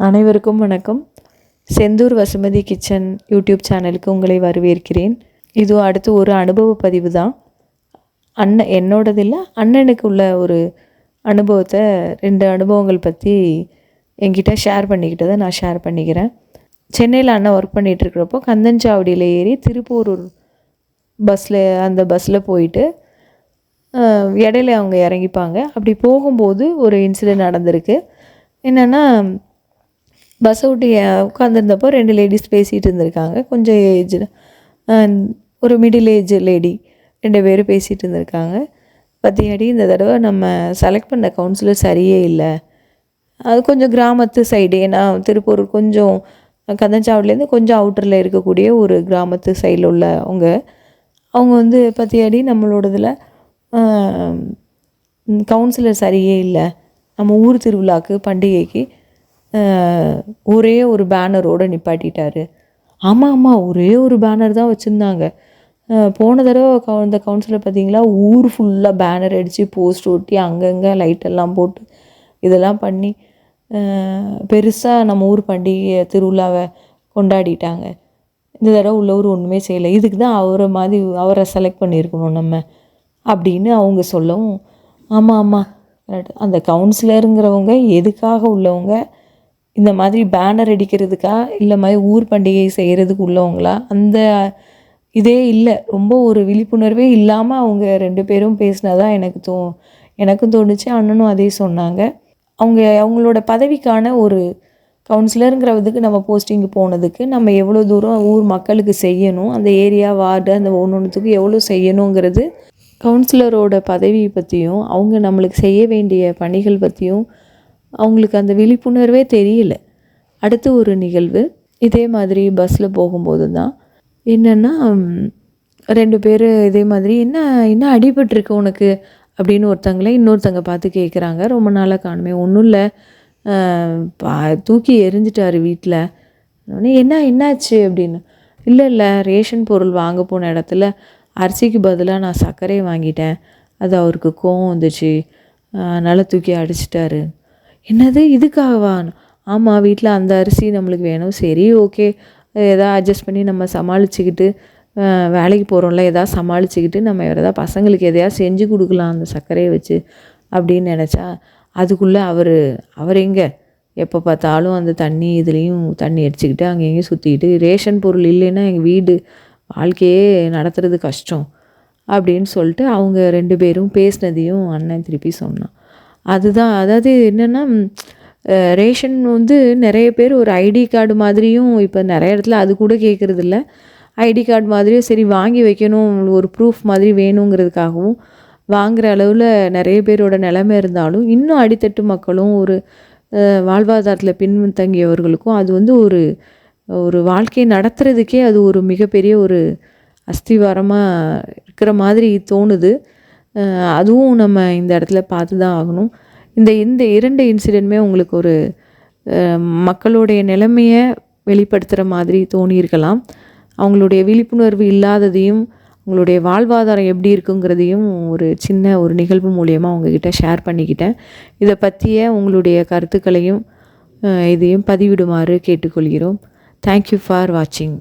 அனைவருக்கும் வணக்கம். Senthur Vasumathi kitchen YouTube சேனலுக்கு உங்களை வரவேற்கிறேன். இது அடுத்து ஒரு அனுபவ பதிவு தான். என்னோடது இல்லை, அண்ணனுக்கு உள்ள ஒரு அனுபவத்தை 2 அனுபவங்கள் பற்றி என்கிட்ட ஷேர் பண்ணிக்கிட்டதை நான் ஷேர் பண்ணிக்கிறேன். சென்னையில் அண்ணன் ஒர்க் பண்ணிகிட்ருக்கிறப்போ கந்தன்சாவடியில் ஏறி திருப்பூரூர் அந்த பஸ்ஸில் போயிட்டு இடையில அவங்க இறங்கிப்பாங்க. அப்படி போகும்போது ஒரு இன்சிடெண்ட் நடந்திருக்கு. என்னென்னா, பஸ்ஸை விட்டு உட்காந்துருந்தப்போ 2 லேடிஸ் பேசிகிட்டு இருந்திருக்காங்க. கொஞ்சம் ஏஜ், ஒரு மிடில் ஏஜ் லேடி 2 பேர் பேசிகிட்டு இருந்திருக்காங்க. பற்றியாடி இந்த தடவை நம்ம செலக்ட் பண்ண கவுன்சிலர் சரியே இல்லை, அது கொஞ்சம் கிராமத்து சைடு. ஏன்னா திருப்பூர் கொஞ்சம் கந்தன்சாவடிலேருந்து கொஞ்சம் அவுட்டரில் இருக்கக்கூடிய ஒரு கிராமத்து சைடில் அவங்க பற்றியாடி நம்மளோடதில் கவுன்சிலர் சரியே இல்லை, நம்ம ஊர் திருவிழாக்கு பண்டிகைக்கு ஒரே ஒரு பேனரோடு நிப்பாட்டிட்டார். ஆமாம், ஒரே ஒரு பேனர் தான் வச்சுருந்தாங்க. போன தடவை இந்த கவுன்சிலர் பார்த்திங்களா, ஊர் ஃபுல்லாக பேனர் அடித்து போஸ்ட் ஒட்டி அங்கங்கே லைட்டெல்லாம் போட்டு இதெல்லாம் பண்ணி பெருசாக நம்ம ஊர் பண்டிகை திருவிழாவை கொண்டாடிட்டாங்க. இந்த தடவை உள்ளவர் ஒன்றுமே செய்யலை, இதுக்கு தான் அவரை செலக்ட் பண்ணியிருக்கணும் நம்ம அப்படின்னு அவங்க சொல்லவும், ஆமாம் கரெக்ட், அந்த கவுன்சிலருங்கிறவங்க எதுக்காக உள்ளவங்க, இந்த மாதிரி பேனர் அடிக்கிறதுக்கா இல்லை மாதிரி ஊர் பண்டிகை செய்கிறதுக்கு உள்ளவங்களா, அந்த இதே இல்லை. ரொம்ப ஒரு விழிப்புணர்வே இல்லாமல் அவங்க 2 பேரும் பேசினதான் எனக்கும் தோணுச்சு. அண்ணனும் அதே சொன்னாங்க. அவங்களோட பதவிக்கான ஒரு கவுன்சிலருங்கிறதுக்கு நம்ம போஸ்டிங்கு போனதுக்கு நம்ம எவ்வளோ தூரம் ஊர் மக்களுக்கு செய்யணும், அந்த ஏரியா வார்டு அந்த ஒன்றுத்துக்கு எவ்வளோ செய்யணுங்கிறது, கவுன்சிலரோட பதவி பற்றியும் அவங்க நம்மளுக்கு செய்ய வேண்டிய பணிகள் பற்றியும் அவங்களுக்கு அந்த விழிப்புணர்வே தெரியல. அடுத்து ஒரு நிகழ்வு, இதே மாதிரி பஸ்ஸில் போகும்போது தான் என்னென்னா, 2 பேர் இதே மாதிரி என்ன அடிபட்டிருக்கு உனக்கு அப்படின்னு இன்னொருத்தங்க பார்த்து கேட்குறாங்க. ரொம்ப நாளாக காணுமே, ஒன்றும் இல்லை, தூக்கி எறிஞ்சிட்டாரு வீட்டில். என்னாச்சு அப்படின்னு, இல்லை ரேஷன் பொருள் வாங்க போன இடத்துல அரிசிக்கு பதிலாக நான் சர்க்கரையை வாங்கிட்டேன், அது அவருக்கு கோவம் வந்துச்சு, அதனால் தூக்கி அடிச்சிட்டாரு. என்னது, இதுக்காகவா? ஆமாம், வீட்டில் அந்த அரிசி நம்மளுக்கு வேணும், சரி ஓகே, எதாவது அட்ஜஸ்ட் பண்ணி நம்ம சமாளிச்சுக்கிட்டு வேலைக்கு போகிறோம்ல, எதாவது சமாளிச்சுக்கிட்டு நம்ம எதாவது பசங்களுக்கு எதையாவது செஞ்சு கொடுக்கலாம் அந்த சர்க்கரையை வச்சு அப்படின்னு நினச்சா, அதுக்குள்ளே அவர் எங்கே எப்போ பார்த்தாலும் அந்த இதுலேயும் தண்ணி அடிச்சுக்கிட்டு அங்கே எங்கேயும் சுற்றிக்கிட்டு, ரேஷன் பொருள் இல்லைன்னா எங்கள் வீடு வாழ்க்கையே நடத்துறது கஷ்டம் அப்படின்னு சொல்லிட்டு அவங்க 2 பேரும் பேசினதையும் அண்ணன் திருப்பி சொன்னான். அதுதான், அதாவது என்னென்னா, ரேஷன் நிறைய பேர் ஒரு ஐடி கார்டு மாதிரியும், இப்போ நிறைய இடத்துல அது கூட கேட்குறதில்ல, ஐடி கார்டு மாதிரியும் சரி வாங்கி வைக்கணும், ஒரு ப்ரூஃப் மாதிரி வேணுங்கிறதுக்காகவும் வாங்குகிற அளவில் நிறைய பேரோட நிலைமை இருந்தாலும், இன்னும் அடித்தட்டு மக்களும் ஒரு வாழ்வாதாரத்தில் பின்தங்கியவர்களுக்கும் அது ஒரு வாழ்க்கையை நடத்துறதுக்கே அது ஒரு மிகப்பெரிய ஒரு அஸ்திவாரமாக இருக்கிற மாதிரி தோணுது. அதுவும் நம்ம இந்த இடத்துல பார்த்து தான் ஆகணும். இந்த 2 இன்சிடெண்ட்டுமே உங்களுக்கு ஒரு மக்களுடைய நிலைமையை வெளிப்படுத்துகிற மாதிரி தோணியிருக்கலாம். அவங்களுடைய விழிப்புணர்வு இல்லாததையும் அவங்களுடைய வாழ்வாதாரம் எப்படி இருக்குங்கிறதையும் ஒரு நிகழ்வு மூலியமாக உங்ககிட்ட ஷேர் பண்ணிக்கிட்டேன். இதை பற்றிய உங்களுடைய கருத்துக்களையும் இதையும் பதிவிடுமாறு கேட்டுக்கொள்கிறோம். தேங்க்யூ ஃபார் வாட்சிங்.